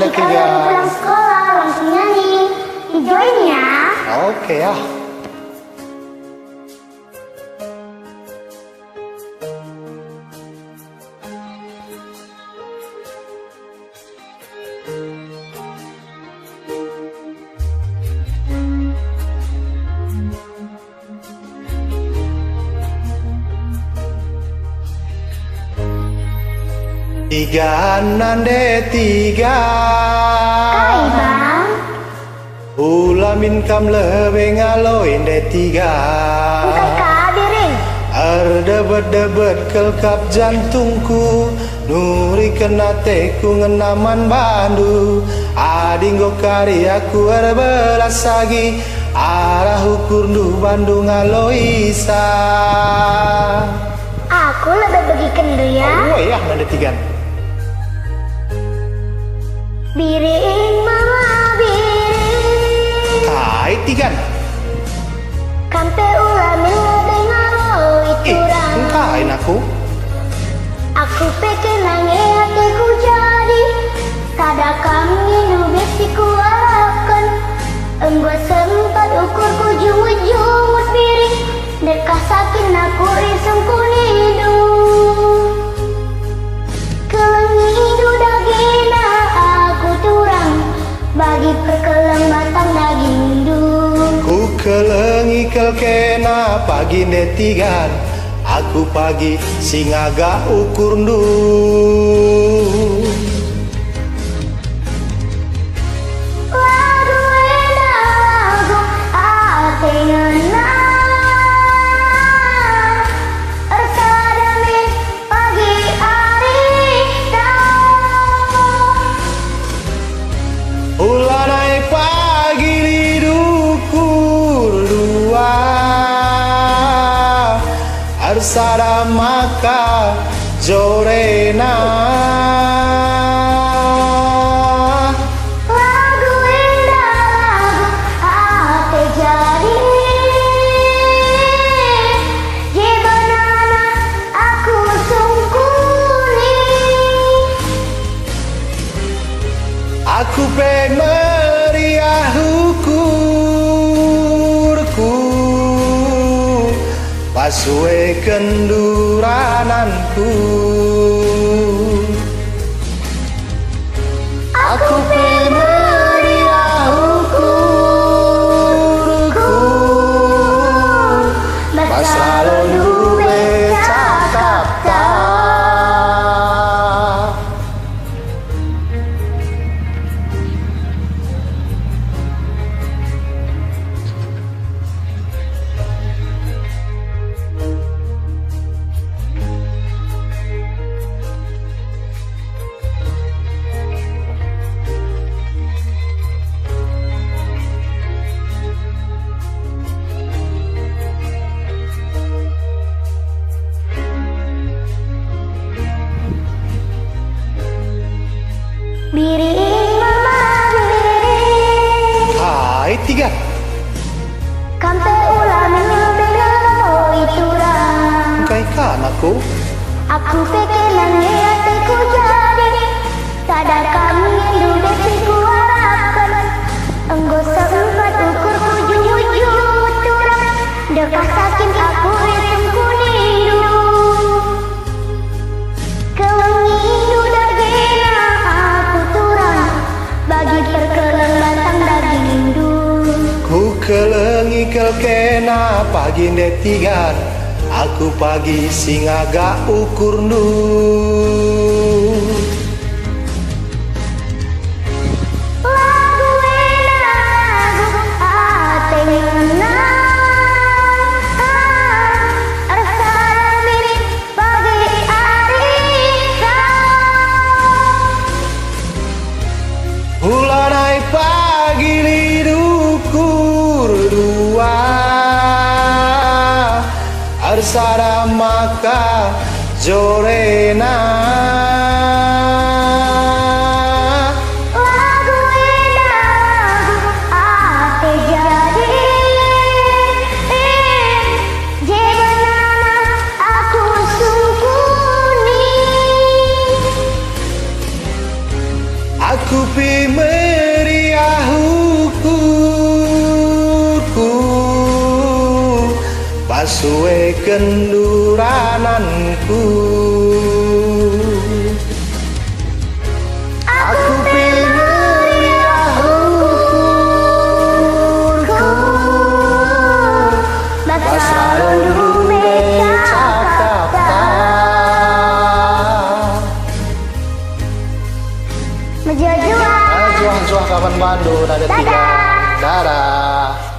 Nanda Kita baru pulang sekolah, langsung nyanyi. Join ya. Oke ya. Tiga nande tiga Kai bang. Ulamin kam lebe ngaloin de tiga Bukan kabiring. Erdebet-debet kelkap jantungku Nuri kena teku ngenaman bandu Adinggo kari aku erbelas lagi Arah ukur du Bandung aloisa Aku lebih bagi kendu ya. Oh iya nande tiga Biring mama biring. Kai tiga Kampe ulamin lebih ngaloi turang. Kain aku Aku pengen nange hatiku jadi kadakam nginu besiku harapkan. Enggo sempat ukurku jumut-jumut biring. Dekah sakin aku isengku nidu. Kelengidu dagina aku turang. Bagi perkeleng batang daging du. Ku kelengi kelkena pagi netigan Aku pagi singaga ukur ndu Lagu ena lagu ate ngena. Ersadamin pagi hari tau. Ulanai pagi lidukur dua Arsada maka jorena Lagu indah lagu ate jadi. Gimana aku sungkuni. Aku pengen meriah ukurku Pasue kendurananku Aku pengen meriah ukurku Pas lalu cakap tak Biring mama biring. Hai tiga Kampe ulamin lebih ngaloi turang. Kai kan aku Aku pengen nange hatiku jadi kadakam nginu besiku harapkan. Enggo sempat ukurku jumut-jumut turang. Dekah sakin aku isengku nidu. Kelengidu dagina aku turang. Bagi perkeleng batang daging du. Ku kelengi kelkena pagi netigan Aku pagi singaga ukur ndu Lagu enak lagu ate ngena. Ersadamin pagi hari tau. Ulanai pagi lidukur dua Arsada maka jorena Lagu enak lagu ate jadi. Gimana aku sungkuni. Aku pilih pasuwe kendurananku. Aku pengen Ku bakal dulu becakata Menjual-jual Juang-juang kapan Bandung ada tiga. Dadah. Dadah.